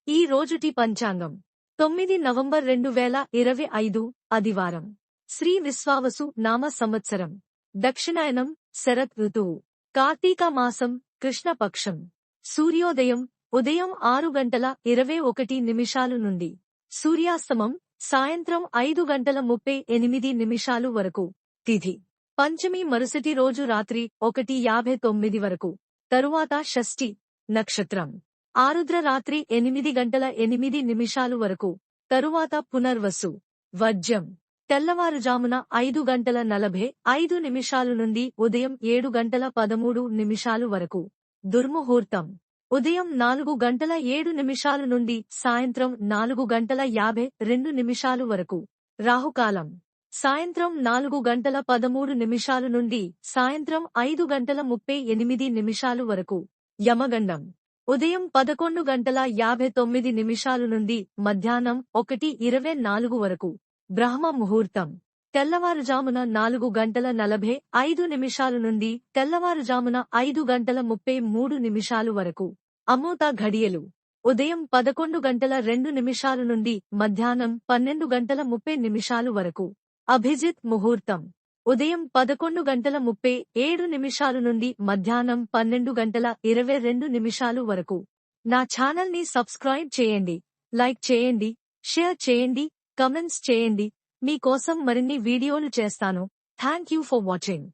ఈ రోజుటి పంచాంగం 9 నవంబర్ 2025 ఆదివారం. శ్రీ విశ్వావసు నామ సంవత్సరం. దక్షిణాయనం శరత్ ఋతువు. కార్తీక మాసం కృష్ణపక్షం. సూర్యోదయం ఉదయం 6:21 నుండి. సూర్యాస్తమం సాయంత్రం 5:38 వరకు. తిథి పంచమి మరుసటి రోజు రాత్రి 1:59 వరకు. తరువాత షష్ఠి. నక్షత్రం ఆరుద్ర రాత్రి 8:08 వరకు. తరువాత పునర్వసు. వర్జ్యం తెల్లవారుజామున 5:45 నుండి ఉదయం 7:13 వరకు. దుర్ముహూర్తం ఉదయం 4:07 నుండి సాయంత్రం 4:52 వరకు. రాహుకాలం సాయంత్రం 4:13 నుండి సాయంత్రం 5:38 వరకు. యమగండం ఉదయం 11:59 నుండి మధ్యాహ్నం 1:24 వరకు. బ్రహ్మ ముహూర్తం తెల్లవారుజామున 4:45 నుండి తెల్లవారుజామున 5:33 వరకు. అమృత ఘడియలు ఉదయం 11:02 నుండి మధ్యాహ్నం 12:30 వరకు. అభిజిత్ ముహూర్తం ఉదయం 11:37 నుండి మధ్యాహ్నం 12:22 వరకు. నా ఛానల్ని సబ్స్క్రైబ్ చేయండి, లైక్ చేయండి, షేర్ చేయండి, కమెంట్స్ చేయండి. మీ కోసం మరిన్ని వీడియోలు చేస్తాను. Thank you for watching.